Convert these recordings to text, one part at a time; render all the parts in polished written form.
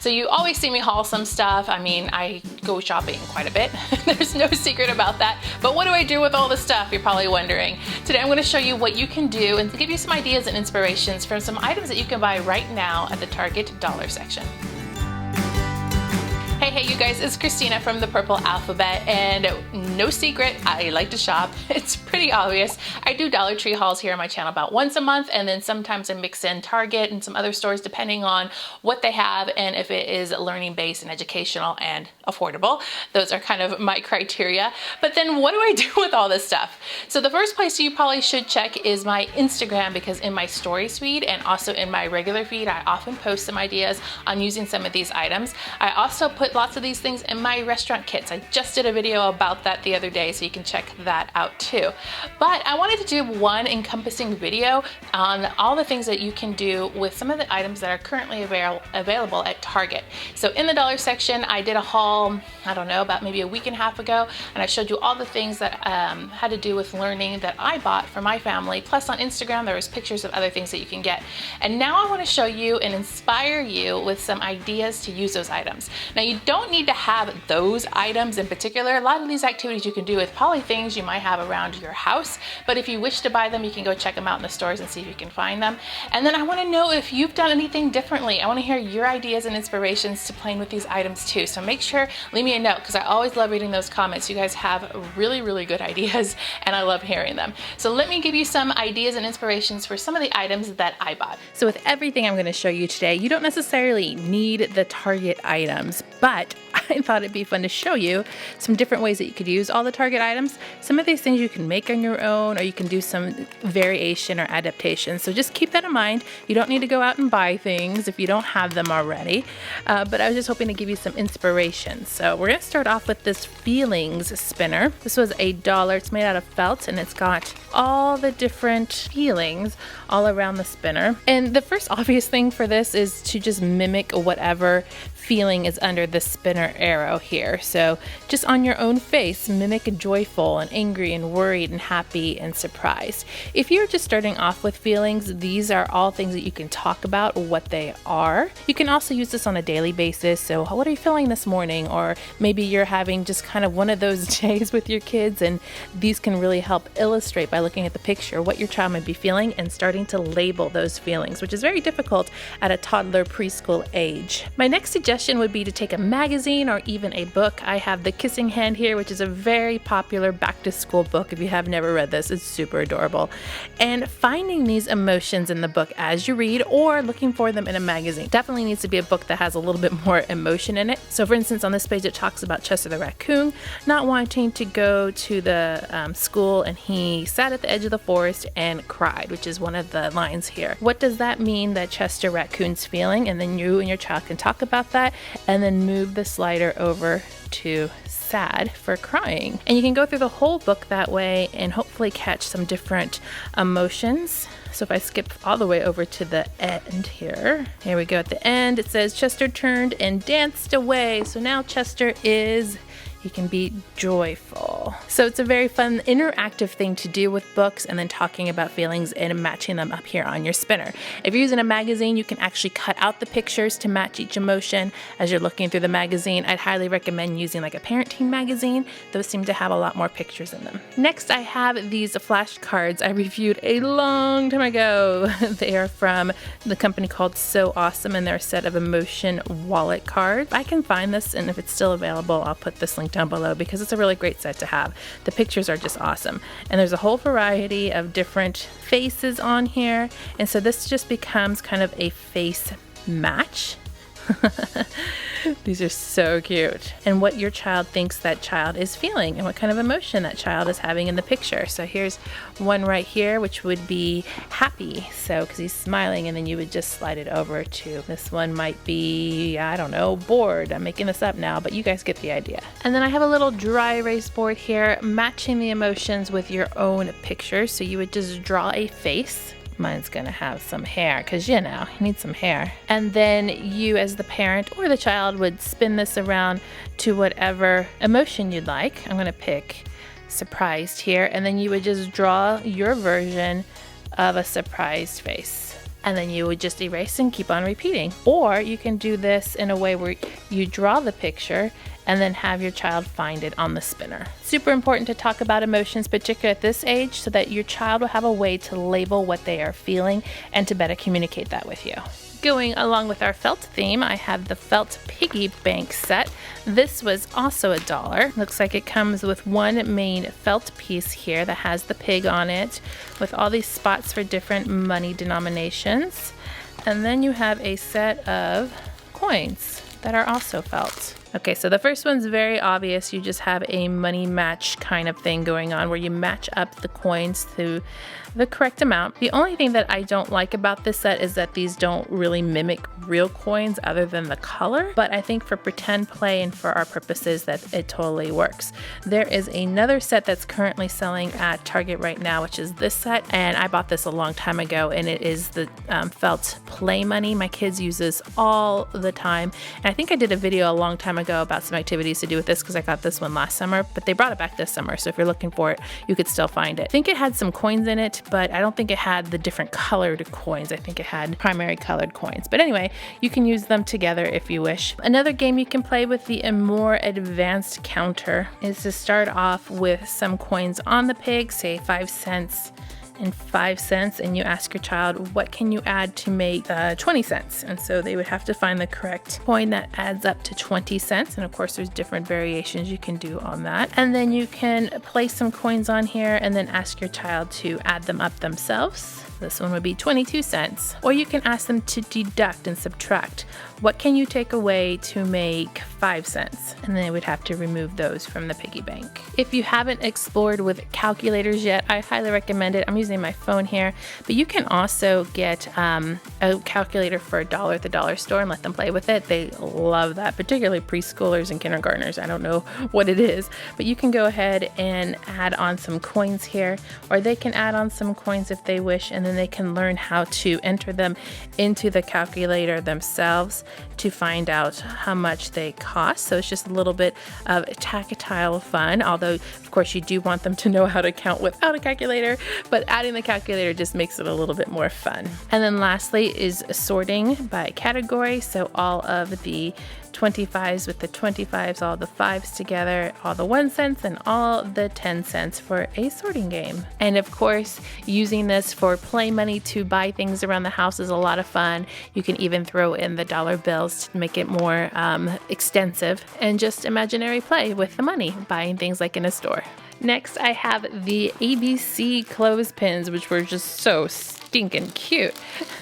So you always see me haul some stuff. I mean, I go shopping quite a bit. There's no secret about that. But what do I do with all the stuff? You're probably wondering. Today I'm going to show you what you can do and give you some ideas and inspirations from some items that you can buy right now at the Target dollar section. Hey you guys, it's Christina from the Purple Alphabet, and no secret, I like to shop. It's pretty obvious. I do Dollar Tree hauls here on my channel about once a month, and then sometimes I mix in Target and some other stores depending on what they have and if it is learning based and educational and affordable. Those are kind of my criteria. But then what do I do with all this stuff? So the first place you probably should check is my Instagram, because in my stories feed and also in my regular feed, I often post some ideas on using some of these items. I also put lots of these things in my restaurant kits. I just did a video about that the other day, so you can check that out too. But I wanted to do one encompassing video on all the things that you can do with some of the items that are currently available at Target. So in the dollar section, I did a haul, I don't know, about maybe a week and a half ago, and I showed you all the things that had to do with learning that I bought for my family. Plus on Instagram, there was pictures of other things that you can get. And now I want to show you and inspire you with some ideas to use those items. Now you don't need to have those items in particular. A lot of these activities you can do with probably things you might have around your house, but if you wish to buy them, you can go check them out in the stores and see if you can find them. And then I want to know if you've done anything differently. I want to hear your ideas and inspirations to playing with these items too. So make sure, leave me a note, because I always love reading those comments. You guys have really good ideas and I love hearing them. So let me give you some ideas and inspirations for some of the items that I bought. So with everything I'm going to show you today, you don't necessarily need the Target items, but I thought it'd be fun to show you some different ways that you could use all the Target items. Some of these things you can make on your own, or you can do some variation or adaptation. So just keep that in mind. You don't need to go out and buy things if you don't have them already. But I was just hoping to give you some inspiration. So we're going to start off with this feelings spinner. This was $1. It's made out of felt, and it's got all the different feelings all around the spinner. And the first obvious thing for this is to just mimic whatever feeling is under the spinner arrow here. So just on your own face, mimic joyful and angry and worried and happy and surprised. If you're just starting off with feelings, these are all things that you can talk about what they are. You can also use this on a daily basis. So what are you feeling this morning? Or maybe you're having just kind of one of those days with your kids, and these can really help illustrate by looking at the picture what your child might be feeling and starting to label those feelings, which is very difficult at a toddler preschool age. My next suggestion would be to take a magazine or even a book. I have The Kissing Hand here, which is a very popular back to school book. If you have never read this, it's super adorable. And finding these emotions in the book as you read, or looking for them in a magazine, definitely needs to be a book that has a little bit more emotion in it. So for instance, on this page it talks about Chester the raccoon not wanting to go to the school, and he sat at the edge of the forest and cried, which is one of the lines here. What does that mean that Chester raccoon's feeling? And then you and your child can talk about that, and then move the slider over to sad for crying. And you can go through the whole book that way and hopefully catch some different emotions. So if I skip all the way over to the end here we go. At the end it says Chester turned and danced away. So now Chester he can be joyful. So it's a very fun interactive thing to do with books, and then talking about feelings and matching them up here on your spinner. If you're using a magazine, you can actually cut out the pictures to match each emotion as you're looking through the magazine. I'd highly recommend using like a parenting magazine. Those seem to have a lot more pictures in them. Next, I have these flashcards I reviewed a long time ago. They are from the company called So Awesome, and they're a set of emotion wallet cards. I can find this, and if it's still available, I'll put this link down below, because it's a really great set to have. The pictures are just awesome, and there's a whole variety of different faces on here, and so this just becomes kind of a face match. These are so cute. And what your child thinks that child is feeling and what kind of emotion that child is having in the picture. So here's one right here, which would be happy. So because he's smiling, and then you would just slide it over to this one might be, I don't know, bored. I'm making this up now, but you guys get the idea. And then I have a little dry erase board here, matching the emotions with your own picture. So you would just draw a face. Mine's gonna have some hair, because you know, you need some hair. And then you as the parent or the child would spin this around to whatever emotion you'd like. I'm gonna pick surprised here, and then you would just draw your version of a surprised face. and then you would just erase and keep on repeating. Or you can do this in a way where you draw the picture and then have your child find it on the spinner. Super important to talk about emotions, particularly at this age, so that your child will have a way to label what they are feeling and to better communicate that with you. Going along with our felt theme, I have the felt piggy bank set. This was also $1. Looks like it comes with one main felt piece here that has the pig on it with all these spots for different money denominations. And then you have a set of coins that are also felt. Okay, so the first one's very obvious. You just have a money match kind of thing going on where you match up the coins to the correct amount. The only thing that I don't like about this set is that these don't really mimic real coins other than the color, but I think for pretend play and for our purposes that it totally works. There is another set that's currently selling at Target right now, which is this set, and I bought this a long time ago, and it is the felt play money. My kids use this all the time, and I think I did a video a long time ago about some activities to do with this because I got this one last summer, but they brought it back this summer, so if you're looking for it, you could still find it. I think it had some coins in it, but I don't think it had the different colored coins. I think it had primary colored coins. But anyway, you can use them together if you wish. Another game you can play with the more advanced counter is to start off with some coins on the pig, say 5 cents and 5 cents, and you ask your child, what can you add to make 20 cents? And so they would have to find the correct coin that adds up to 20 cents. And of course, there's different variations you can do on that. And then you can place some coins on here and then ask your child to add them up themselves. This one would be 22 cents. Or you can ask them to deduct and subtract. What can you take away to make 5 cents? And then they would have to remove those from the piggy bank. If you haven't explored with calculators yet, I highly recommend it. I'm using my phone here, but you can also get a calculator for $1 at the dollar store and let them play with it. They love that, particularly preschoolers and kindergartners. I don't know what it is, but you can go ahead and add on some coins here, or they can add on some coins if they wish, and then they can learn how to enter them into the calculator themselves to find out how much they cost. So it's just a little bit of tactile fun, although of course you do want them to know how to count without a calculator, but adding the calculator just makes it a little bit more fun. And then lastly is sorting by category. So all of the 25s with the 25s, all the 5s together, all the 1 cents, and all the 10 cents for a sorting game. And of course, using this for play money to buy things around the house is a lot of fun. You can even throw in the dollar bills to make it more extensive, and just imaginary play with the money, buying things like in a store. Next, I have the ABC clothespins, which were just so stinking cute.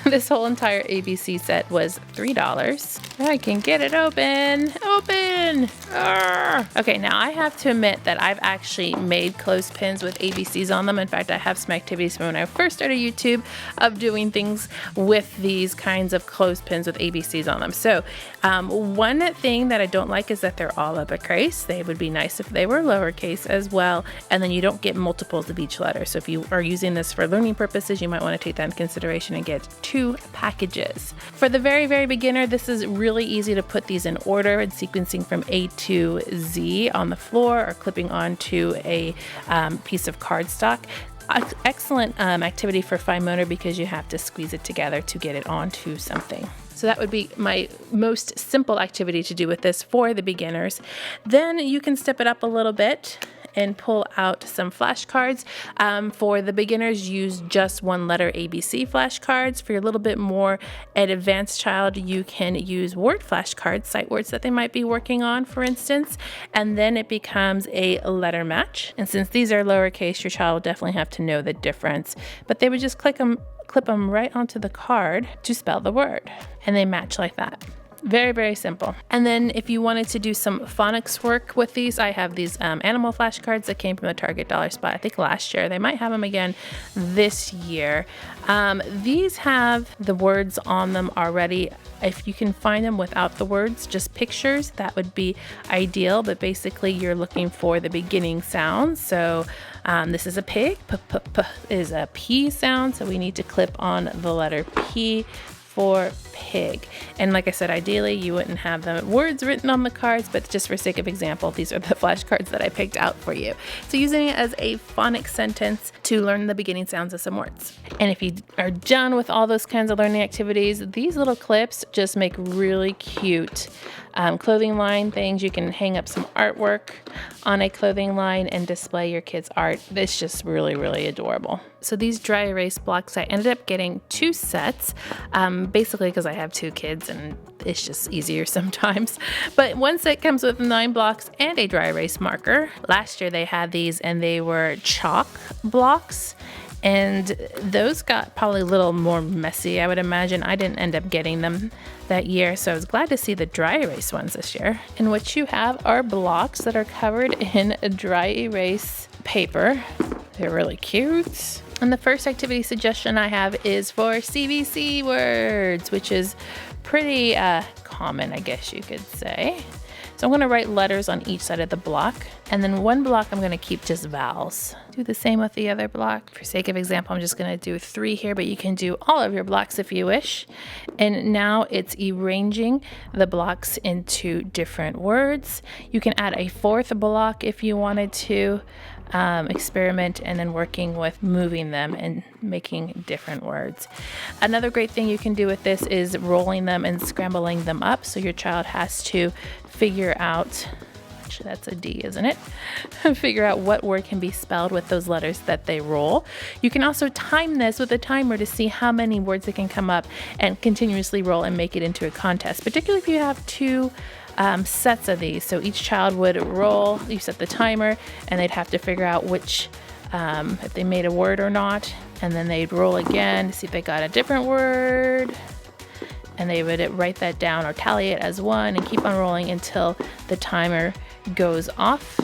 This whole entire ABC set was $3. I can get it open. Okay, now I have to admit that I've actually made clothespins with ABCs on them. In fact, I have some activities from when I first started YouTube of doing things with these kinds of clothespins with ABCs on them. So one thing that I don't like is that they're all uppercase. They would be nice if they were lowercase as well, and then you don't get multiples of each letter. So if you are using this for learning purposes, you might want to take that into consideration and get 2 packages. For the very, very beginner, this is really easy to put these in order and sequencing from A to Z on the floor or clipping onto a piece of cardstock. Excellent activity for fine motor because you have to squeeze it together to get it onto something. So that would be my most simple activity to do with this for the beginners. Then you can step it up a little bit and pull out some flashcards. For the beginners, use just 1 letter ABC flashcards. For your little bit more advanced child, you can use word flashcards, sight words that they might be working on, for instance, and then it becomes a letter match. And since these are lowercase, your child will definitely have to know the difference, but they would just clip them right onto the card to spell the word, and they match like that. Very, very simple. And then if you wanted to do some phonics work with these, I have these animal flashcards that came from the Target dollar spot, I think last year. They might have them again this year. These have the words on them already. If you can find them without the words, just pictures, that would be ideal. But basically you're looking for the beginning sounds. So this is a pig, p is a P sound. So we need to clip on the letter P. for pig. And like I said, ideally you wouldn't have the words written on the cards, but just for sake of example, these are the flashcards that I picked out for you. So using it as a phonics sentence to learn the beginning sounds of some words. And if you are done with all those kinds of learning activities, these little clips just make really cute clothing line things. You can hang up some artwork on a clothing line and display your kids' art. It's just really, really adorable. So these dry erase blocks, I ended up getting 2 sets, basically because I have 2 kids and it's just easier sometimes. But one set comes with 9 blocks and a dry erase marker. Last year they had these and they were chalk blocks. And those got probably a little more messy, I would imagine. I didn't end up getting them that year, so I was glad to see the dry erase ones this year. And what you have are blocks that are covered in a dry erase paper. They're really cute. And the first activity suggestion I have is for CVC words, which is pretty common, I guess you could say. So I'm going to write letters on each side of the block, and then one block I'm going to keep just vowels. Do the same with the other block. For sake of example, I'm just going to do 3 here, but you can do all of your blocks if you wish. And now it's arranging the blocks into different words. You can add a 4th block if you wanted to. Experiment and then working with moving them and making different words. Another great thing you can do with this is rolling them and scrambling them up, so your child has to figure out, actually that's a D, isn't it? Figure out what word can be spelled with those letters that they roll. You can also time this with a timer to see how many words they can come up and continuously roll and make it into a contest, particularly if you have 2 sets of these. So each child would roll, you set the timer, and they'd have to figure out which, if they made a word or not, and then they'd roll again to see if they got a different word, and they would write that down or tally it as 1 and keep on rolling until the timer goes off.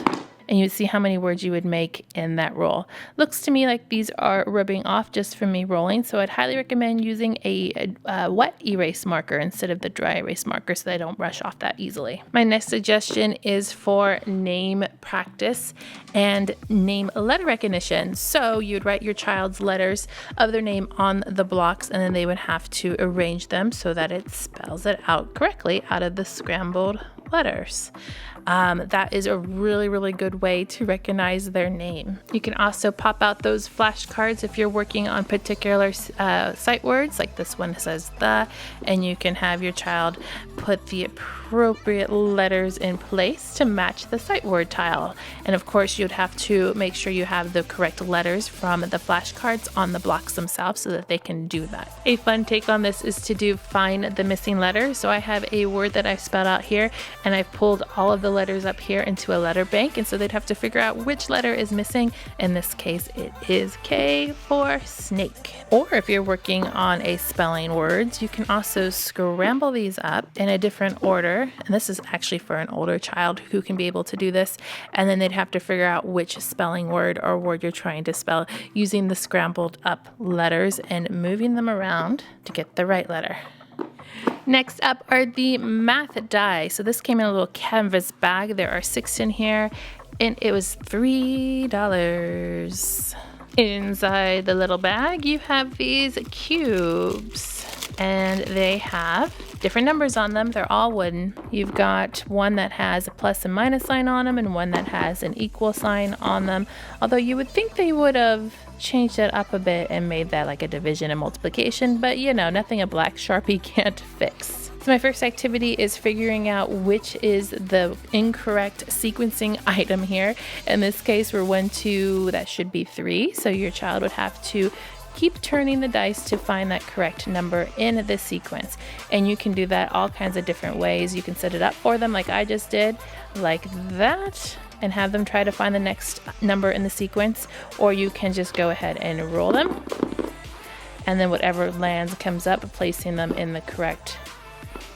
And you'd see how many words you would make in that roll. Looks to me like these are rubbing off just from me rolling, so I'd highly recommend using a wet erase marker instead of the dry erase marker so they don't brush off that easily. My next suggestion is for name practice and name letter recognition. So you'd write your child's letters of their name on the blocks, and then they would have to arrange them so that it spells it out correctly out of the scrambled letters. That is a really, really good way to recognize their name. You can also pop out those flashcards if you're working on particular sight words, like this one says the, and you can have your child put the appropriate letters in place to match the sight word tile. And of course, you'd have to make sure you have the correct letters from the flashcards on the blocks themselves so that they can do that. A fun take on this is to do find the missing letter. So I have a word that I've spelled out here, and I've pulled all of the letters up here into a letter bank, and so they'd have to figure out which letter is missing. In this case, it is K for snake. Or if you're working on a spelling words, you can also scramble these up in a different order, and this is actually for an older child who can be able to do this, and then they'd have to figure out which spelling word or word you're trying to spell using the scrambled up letters and moving them around to get the right letter. Next up are the math die. So this came in a little canvas bag. There are 6 in here, and it was $3. Inside the little bag, you have these cubes, and they have different numbers on them. They're all wooden. You've got one that has a plus and minus sign on them, and one that has an equal sign on them. Although you would think they would have changed it up a bit and made that like a division and multiplication, but you know, nothing a black Sharpie can't fix. So my first activity is figuring out which is the incorrect sequencing item here. In this case, we're 1, 2, that should be 3. So your child would have to keep turning the dice to find that correct number in the sequence. And you can do that all kinds of different ways. You can set it up for them like I just did, like that, and have them try to find the next number in the sequence, or you can just go ahead and roll them, and then whatever lands comes up, placing them in the correct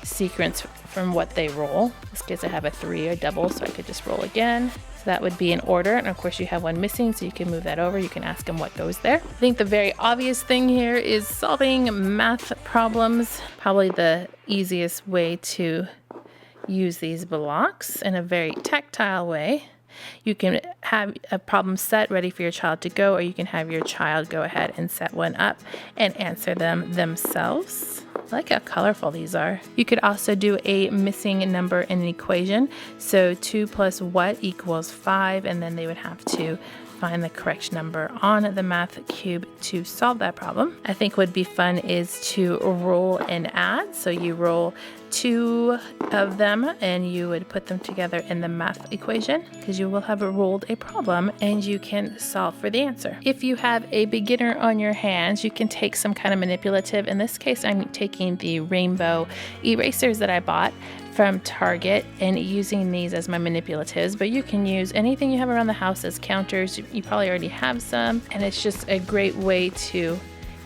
sequence from what they roll. In this case I have a 3, a double, so I could just roll again. So that would be in order, and of course you have one missing, so you can move that over. You can ask them what goes there. I think the very obvious thing here is solving math problems. Probably the easiest way to use these blocks in a very tactile way. You can have a problem set ready for your child to go, or you can have your child go ahead and set one up and answer them themselves. I like how colorful these are. You could also do a missing number in an equation. So 2 plus what equals 5, and then they would have to find the correct number on the math cube to solve that problem. I think what would be fun is to roll and add. So you roll 2 of them and you would put them together in the math equation, because you will have rolled a problem and you can solve for the answer. If you have a beginner on your hands, you can take some kind of manipulative. In this case, I'm taking the rainbow erasers that I bought from Target and using these as my manipulatives, but you can use anything you have around the house as counters. You probably already have some, and it's just a great way to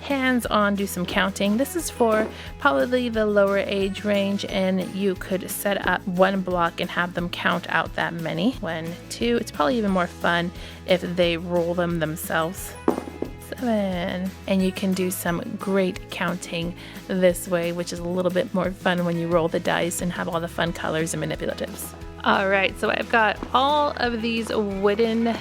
hands-on do some counting. This is for probably the lower age range, and you could set up one block and have them count out that many. 1, 2. It's probably even more fun if they roll them themselves. 7. And you can do some great counting this way, which is a little bit more fun when you roll the dice and have all the fun colors and manipulatives. All right, so I've got all of these wooden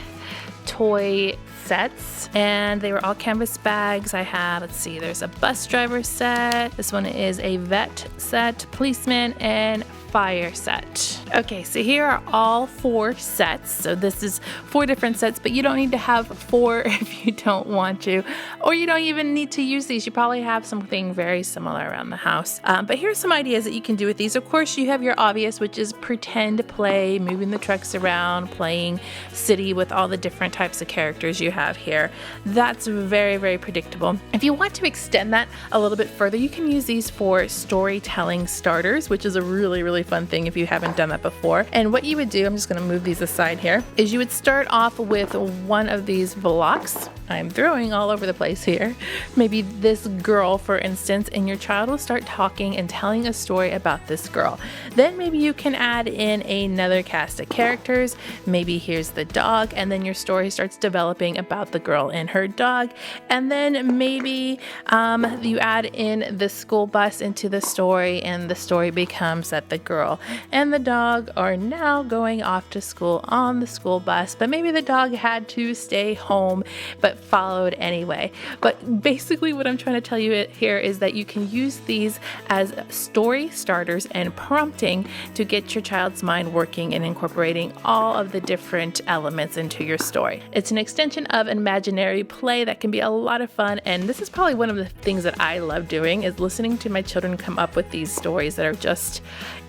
toy sets, and they were all canvas bags. I have, let's see, there's a bus driver set. This one is a vet set, policeman, and fire set. Okay, so here are all 4 sets. So this is 4 different sets, but you don't need to have 4 if you don't want to, or you don't even need to use these. You probably have something very similar around the house. But here's some ideas that you can do with these. Of course, you have your obvious, which is pretend play, moving the trucks around, playing city with all the different types of characters you have here. That's very, very predictable. If you want to extend that a little bit further, you can use these for storytelling starters, which is a really, really fun thing if you haven't done that before. And what you would do, I'm just going to move these aside here, is you would start off with one of these blocks. I'm throwing all over the place here. Maybe this girl, for instance, and your child will start talking and telling a story about this girl. Then maybe you can add in another cast of characters. Maybe here's the dog, and then your story starts developing about the girl and her dog. And then maybe you add in the school bus into the story, and the story becomes that the girl and the dog are now going off to school on the school bus, but maybe the dog had to stay home but followed anyway. But basically what I'm trying to tell you here is that you can use these as story starters and prompting to get your child's mind working and incorporating all of the different elements into your story. It's an extension of imaginary play that can be a lot of fun, and this is probably one of the things that I love doing, is listening to my children come up with these stories that are just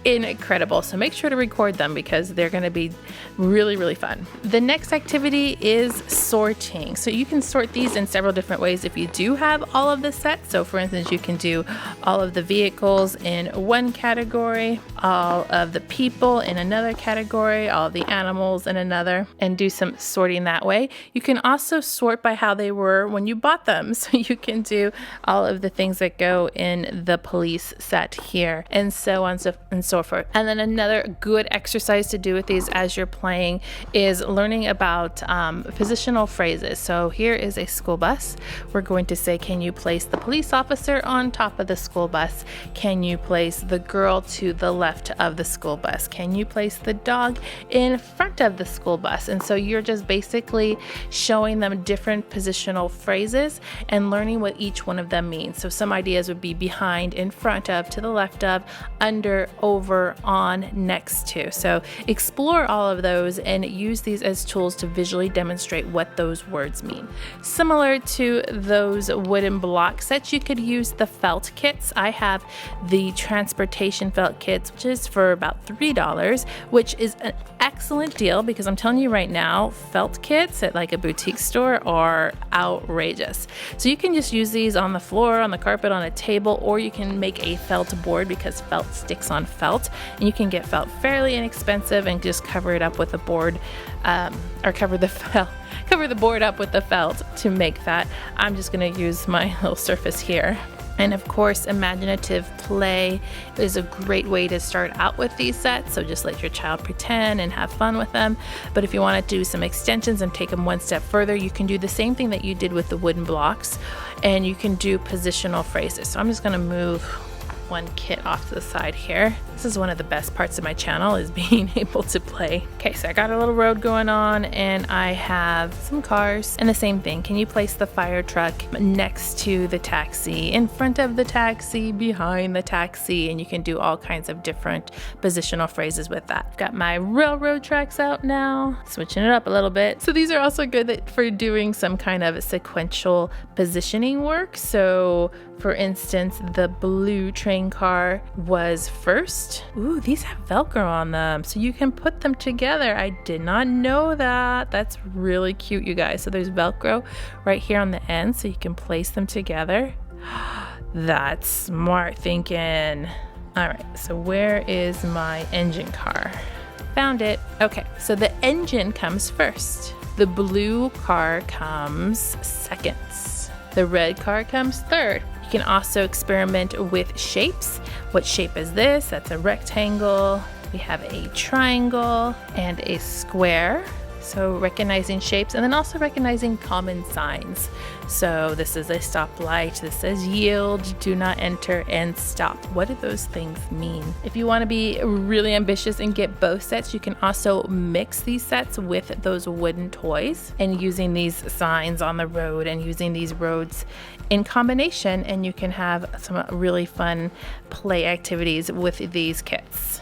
incredible. So make sure to record them because they're going to be really, really fun. The next activity is sorting. So you can sort these in several different ways if you do have all of the sets. So for instance, you can do all of the vehicles in one category, all of the people in another category, all of the animals in another, and do some sorting that way. You can also sort by how they were when you bought them. So you can do all of the things that go in the police set here, and so on and so forth. And then another good exercise to do with these as you're playing is learning about positional phrases. So here is a school bus. We're going to say, can you place the police officer on top of the school bus? Can you place the girl to the left of the school bus? Can you place the dog in front of the school bus? And so you're just basically showing them different positional phrases and learning what each one of them means. So some ideas would be behind, in front of, to the left of, under, over, on, next to. So explore all of those and use these as tools to visually demonstrate what those words mean. Similar to those wooden block sets, you could use the felt kits. I have the transportation felt kits, which is for about $3, which is an excellent deal because I'm telling you right now, felt kits at like a boutique store are outrageous. So you can just use these on the floor, on the carpet, on a table, or you can make a felt board because felt sticks on felt, and you can get felt fairly inexpensive and just cover it up with a board, or cover the board up with the felt to make that. I'm just going to use my little surface here. And of course, imaginative play is a great way to start out with these sets. So just let your child pretend and have fun with them. But if you want to do some extensions and take them one step further, you can do the same thing that you did with the wooden blocks, and you can do positional phrases. So I'm just going to move one kit off to the side here. This is one of the best parts of my channel, is being able to play. Okay, so I got a little road going on and I have some cars, and the same thing. Can you place the fire truck next to the taxi, in front of the taxi, behind the taxi, and you can do all kinds of different positional phrases with that. Got my railroad tracks out now, switching it up a little bit. So these are also good for doing some kind of sequential positioning work. So for instance, the blue train car was first. Ooh, these have Velcro on them, so you can put them together. I did not know that. That's really cute, you guys. So there's Velcro right here on the end, so you can place them together. That's smart thinking. All right, so where is my engine car? Found it. Okay, so the engine comes first. The blue car comes second. The red car comes third. You can also experiment with shapes. What shape is this? That's a rectangle. We have a triangle and a square. So recognizing shapes, and then also recognizing common signs. So this is a stoplight. This says yield, do not enter, and stop. What do those things mean? If you want to be really ambitious and get both sets, you can also mix these sets with those wooden toys and using these signs on the road and using these roads in combination, and you can have some really fun play activities with these kits.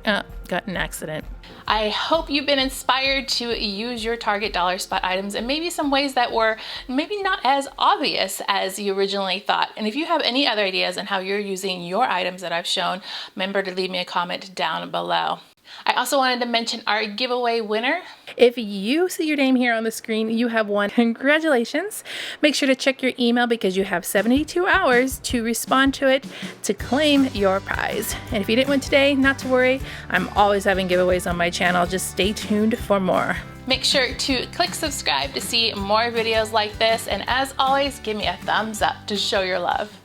Got an accident. I hope you've been inspired to use your Target dollar spot items in maybe some ways that were maybe not as obvious as you originally thought. And if you have any other ideas on how you're using your items that I've shown, remember to leave me a comment down below. I also wanted to mention our giveaway winner. If you see your name here on the screen, you have won. Congratulations. Make sure to check your email because you have 72 hours to respond to it to claim your prize. And if you didn't win today, not to worry. I'm always having giveaways on my channel. Just stay tuned for more. Make sure to click subscribe to see more videos like this. And as always, give me a thumbs up to show your love.